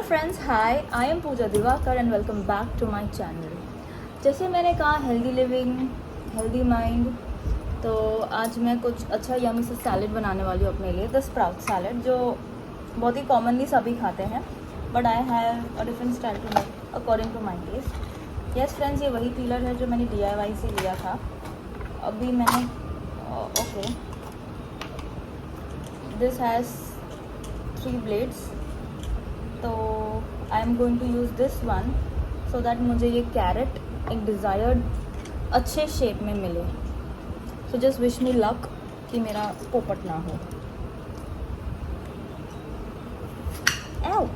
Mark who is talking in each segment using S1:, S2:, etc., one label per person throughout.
S1: Friends, hi, I am Pooja Diwakar and welcome back to my channel. जैसे मैंने कहा healthy living, healthy mind, तो आज मैं कुछ अच्छा यमी से सैलेड बनाने वाली हूँ अपने लिए, द स्प्राउट सैलेड, जो बहुत ही कॉमनली सभी खाते हैं, but I have a different style to make according to my taste. Yes friends, ये वही पीलर है जो मैंने DIY से लिया था। अभी मैंने ओके, दिस हैज़ 3 ब्लेड्स, तो I am going to use this one so that मुझे ये कैरेट एक डिज़ायर्ड अच्छे शेप में मिले। So just wish me luck कि मेरा पोपट ना हो। एव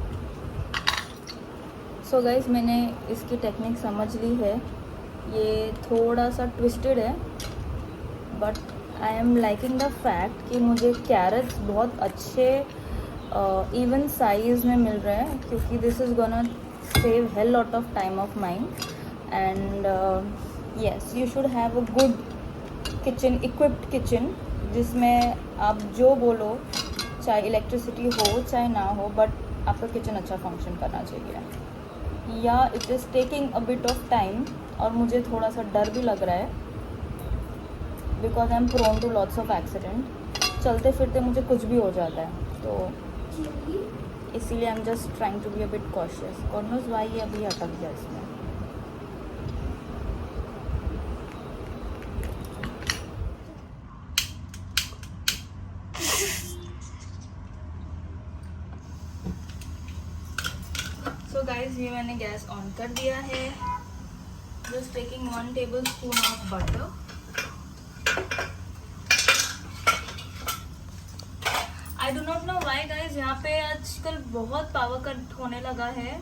S1: सो गाइज, मैंने इसकी टेक्निक समझ ली है। ये थोड़ा सा ट्विस्टेड है, but I am liking the fact कि मुझे कैरेट्स बहुत अच्छे इवन साइज में मिल रहे हैं, क्योंकि this is gonna save hell lot of time of mind. And yes, you should have a good kitchen, equipped kitchen, जिसमें आप जो बोलो, चाहे इलेक्ट्रिसिटी हो चाहे ना हो, बट आपका किचन अच्छा फंक्शन करना चाहिए। या it is taking a bit of time, और मुझे थोड़ा सा डर भी लग रहा है because I am prone to lots of accident. चलते फिरते मुझे कुछ भी हो जाता है, तो इसीलिए I am just trying to be a bit cautious. God knows why ये अभी अटक गया इसमें। सो गाइज, ये मैंने गैस ऑन कर दिया है। Just taking 1 table spoon of butter. I do not know why guys, यहाँ पे आजकल बहुत पावर कट होने लगा है।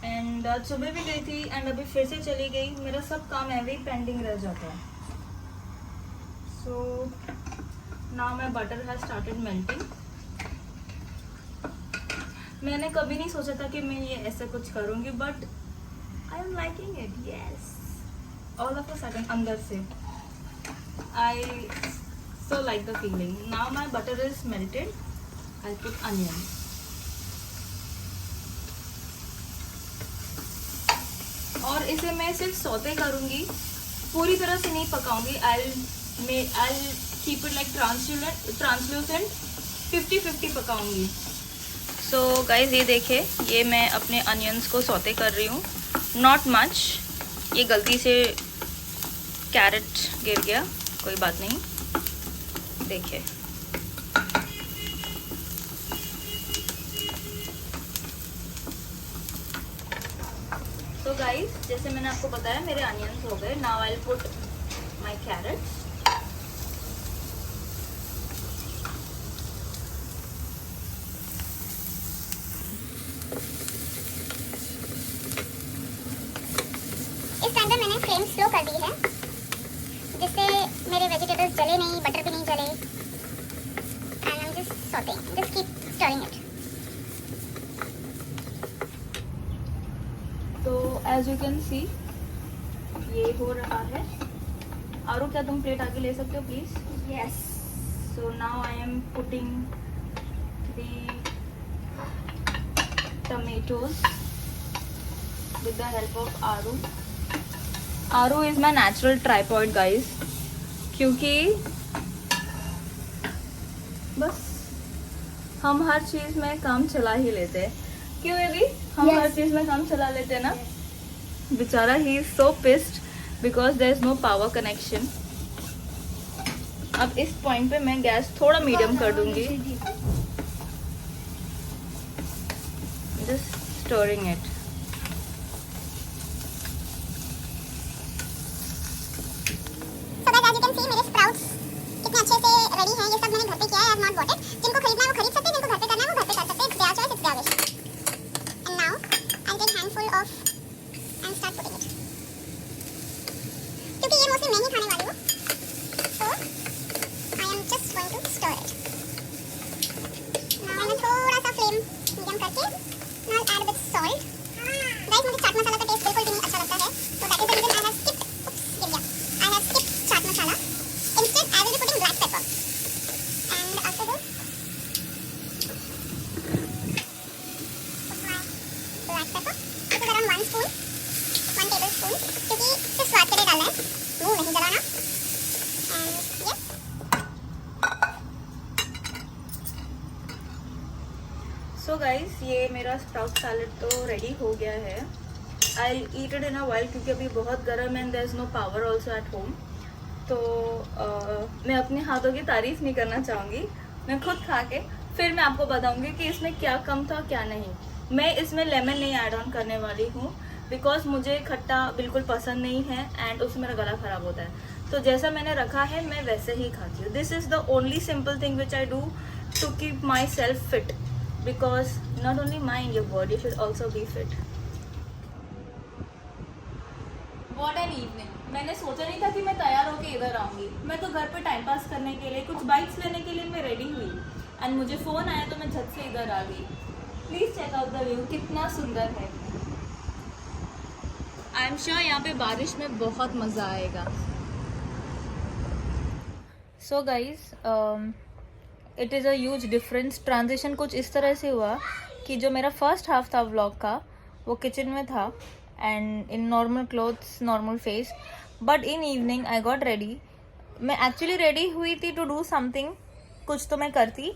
S1: एंड आज सुबह भी गई थी एंड अभी फिर से चली गई। मेरा सब काम ऐसे ही पेंडिंग रह जाता है। So now my butter has started melting. मैंने कभी नहीं सोचा था कि मैं ये ऐसा कुछ करूँगी, but I am liking it. Yes, all of a sudden अंदर से आई so like the feeling. Now my butter is melted. I'll put onion. और इसे मैं सिर्फ सौते करूँगी, पूरी तरह से नहीं पकाऊंगी। I'll keep it like translucent 50-50 पकाऊंगी। So guys, ये देखिए, ये मैं अपने अनियंस को सौते कर रही हूँ। Not much, ये गलती से कैरेट गिर गया, कोई बात नहीं। देखिए, तो गाइस, जैसे मैंने आपको बताया, मेरे अनियंस हो गए। Now I will put my carrots.
S2: इस टाइम पे मैंने फ्लेम स्लो कर दी है, जिससे मेरे वेजिटेबल्स जले नहीं, बटर भी नहीं जले। And I am just sorting, just keep stirring it.
S1: तो एज यू कैन सी, ये हो रहा है। आरू, क्या तुम प्लेट आगे ले सकते हो please?
S2: Yes.
S1: So now I am putting the tomatoes with the help of Aru. Aru is my natural tripod guys, क्योंकि बस हम हर चीज़ में काम चला ही लेते हैं। क्यों बेबी? हम हर चीज़ में काम चला लेते हैं ना। बेचारा he is so pissed because there is no power connection. अब इस पॉइंट पे मैं गैस थोड़ा मीडियम कर दूंगी, जस्ट स्टोरिंग इट।
S2: मेरे स्प्राउट्स कितने अच्छे से रेडी हैं। ये सब मैंने घर पे किया है, I have not bought it. जिनको खरीदना है वो खरीद सकते हैं, जिनको घर पे करना है वो घर पे कर सकते हैं। It's their choice, it's their wish. And now I take handful of and start putting it. क्योंकि ये मोस्टली मैं ही खाने वाली हूँ, so I am just going to stir it. Now मैंने थोड़ा सा फ्लेम मीडियम करके now add a bit salt. Guys, मुझे चाट मसाला का टेस्ट बिल्कुल भी नहीं अच्छा लगता है, तो that is the reason I have skipped chaat masala. Instead, I will be putting black pepper. And after this, put my black pepper, this is around 1 spoon, 1 tablespoon, क्योंकि सिर्फ स्वाद के लिए डालना है, मुंह नहीं जलाना। एंड यस,
S1: सो गाइस, ये मेरा स्प्राउट सैलेड तो रेडी हो गया है। आई eat it in a while, क्योंकि अभी बहुत गर्म and there is no power also at home. तो मैं अपने हाथों की तारीफ नहीं करना चाहूँगी, मैं खुद खा के फिर मैं आपको बताऊंगी कि इसमें क्या कम था क्या नहीं। मैं इसमें लेमन नहीं ऐड ऑन करने वाली हूँ, बिकॉज मुझे खट्टा बिल्कुल पसंद नहीं है एंड उससे मेरा गला खराब होता है। तो जैसा मैंने रखा है मैं वैसे ही खाती हूँ। This is the only simple thing which I do to keep myself fit, because not only mind, your body should also be fit. What an evening. मैंने सोचा नहीं था कि मैं तैयार होकर इधर आऊँगी। मैं तो घर पे टाइम पास करने के लिए, कुछ बाइक्स लेने के लिए मैं रेडी हुई एंड मुझे फ़ोन आया तो मैं झट से इधर आ गई। Please check out the view, कितना सुंदर है। आई एम श्योर यहाँ पे बारिश में बहुत मज़ा आएगा। So guys, it is a huge difference. Transition कुछ इस तरह से हुआ कि जो मेरा फर्स्ट हाफ था व्लॉग का, वो किचन में था and in normal clothes, normal face, but in evening I got ready. मैं एक्चुअली रेडी हुई थी टू डू समथिंग, कुछ तो मैं करती,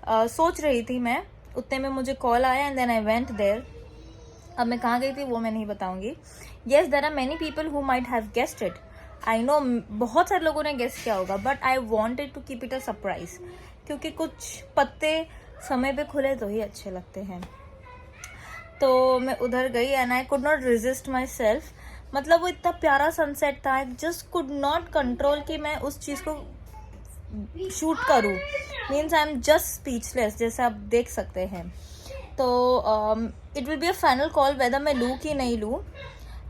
S1: सोच रही थी मैं, उतने में मुझे कॉल आया and then I went there. अब मैं कहाँ गई थी वो मैं नहीं बताऊंगी। Yes, there are many people who might have guessed it, I know बहुत सारे लोगों ने गेस्ट किया होगा, but I wanted to keep it a surprise, क्योंकि कुछ पत्ते समय पे खुले तो ही अच्छे लगते हैं। तो मैं उधर गई and I could not resist myself. मतलब वो इतना प्यारा सनसेट था, I just could not control कि मैं उस चीज़ को शूट करूँ। Means I am just speechless, जैसे आप देख सकते हैं। तो it will be a final call whether मैं लूँ कि नहीं लूँ।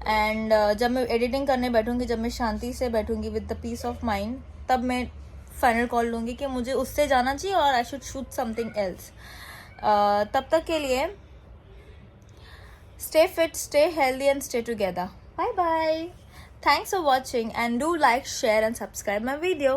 S1: एंड जब मैं एडिटिंग करने बैठूंगी, जब मैं शांति से बैठूंगी with the peace of mind, तब मैं फाइनल कॉल लूँगी कि मुझे उससे जाना चाहिए और I should shoot something else. तब तक के लिए stay fit, stay healthy and stay together. Bye bye. Thanks for watching and do like, share and subscribe my video.